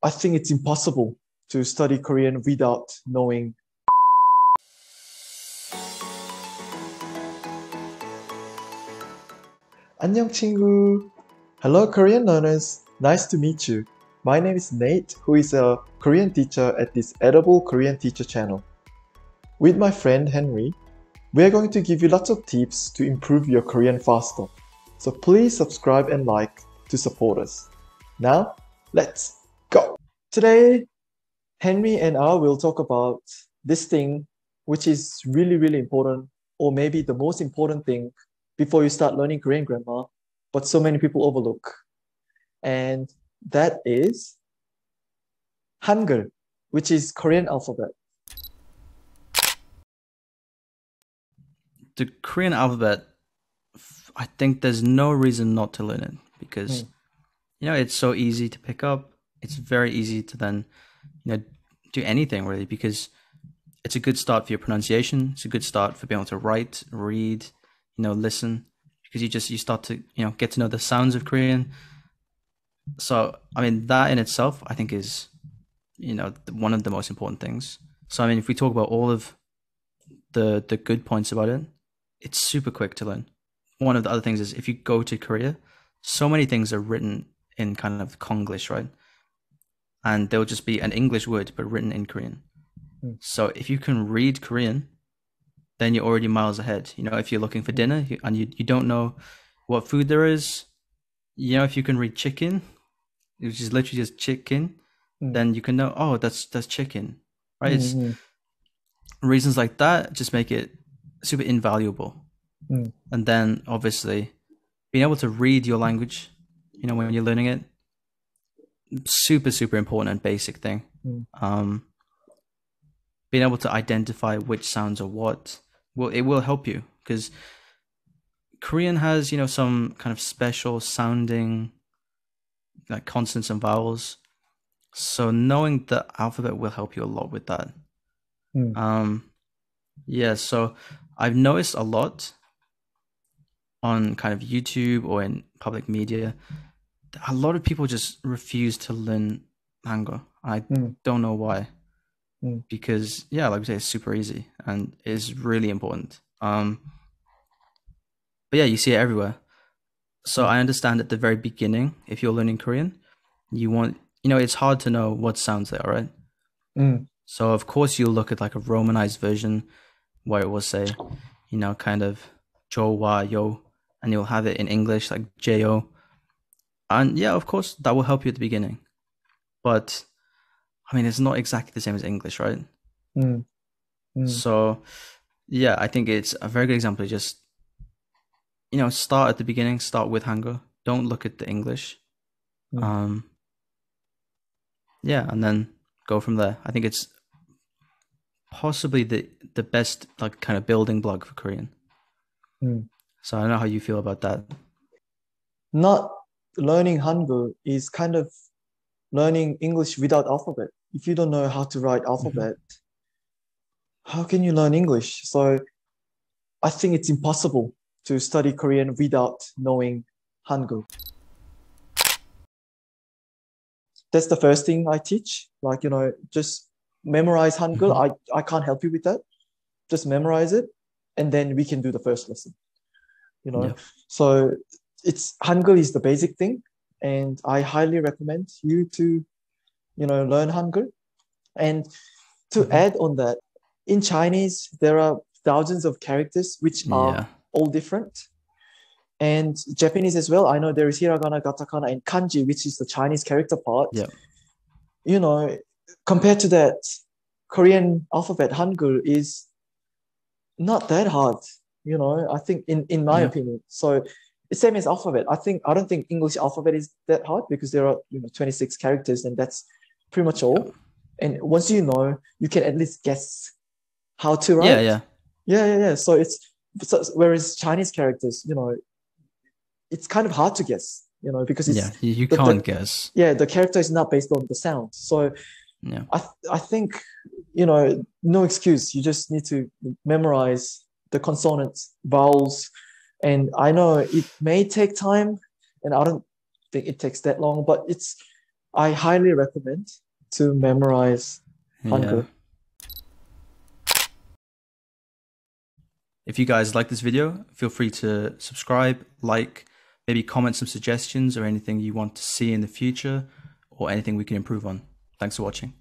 I think it's impossible to study Korean without knowing. 안녕 친구. Hello Korean learners. Nice to meet you. My name is Nate, who is a Korean teacher at this Edible Korean Teacher channel. With my friend Henry, we are going to give you lots of tips to improve your Korean faster. So please subscribe and like to support us. Now, let's go! Today, Henry and I will talk about this thing which is really, really important, or maybe the most important thing before you start learning Korean grammar, but so many people overlook. And that is Hangul, which is Korean alphabet. The Korean alphabet, I think there's no reason not to learn it because, it's so easy to pick up. It's very easy to then, do anything really, because it's a good start for your pronunciation. It's a good start for being able to write, read, listen, because you start to, get to know the sounds of Korean. So, that in itself, I think is, one of the most important things. So, if we talk about all of the good points about it, it's super quick to learn. One of the other things is if you go to Korea, so many things are written in kind of Konglish, right? And there'll just be an English word, but written in Korean. So if you can read Korean, then you're already miles ahead. If you're looking for dinner and you don't know what food there is, if you can read chicken, which is literally just chicken, then you can know, oh, that's chicken, right? It's reasons like that just make it super invaluable. And then obviously being able to read your language, when you're learning it, super, super important and basic thing. Being able to identify which sounds are what, it will help you because Korean has, some kind of special sounding like consonants and vowels. So knowing the alphabet will help you a lot with that. So I've noticed a lot on kind of YouTube or in public media, a lot of people just refuse to learn Hangul. I don't know why. Because like we say, it's super easy and is really important. But you see it everywhere. So I understand at the very beginning, if you're learning Korean, you want, it's hard to know what sounds they are, right? So of course you'll look at like a romanized version where it will say, kind of jo, wa, yo, and you'll have it in English like jo. And of course that will help you at the beginning. But it's not exactly the same as English, right? So I think it's a very good example. Just, start at the beginning, start with Hangul. Don't look at the English. And then go from there. I think it's possibly the best like kind of building block for Korean. So I don't know how you feel about that. Not learning Hangul is kind of learning English without alphabet. If you don't know how to write alphabet, how can you learn English? So I think it's impossible to study Korean without knowing Hangul. That's the first thing I teach. Like, just memorize Hangul. I can't help you with that. Just memorize it. And then we can do the first lesson. So Hangul is the basic thing. And I highly recommend you to, learn Hangul. And to add on that, in Chinese, there are thousands of characters which are all different. And Japanese as well. I know there is hiragana, katakana, and kanji, which is the Chinese character part. Compared to that, Korean alphabet, Hangul, is not that hard, I think in my opinion. So the same as alphabet. I don't think English alphabet is that hard because there are 26 characters and that's pretty much all. And once you know, you can at least guess how to write. So whereas Chinese characters, it's kind of hard to guess, because it's you can't guess. The character is not based on the sound. So I think no excuse. You just need to memorize the consonants, vowels, and I know it may take time, and I don't think it takes that long, but it's I highly recommend to memorize Yeah. Hangul. If you guys like this video, feel free to subscribe, like, maybe comment some suggestions or anything you want to see in the future or anything we can improve on. Thanks for watching.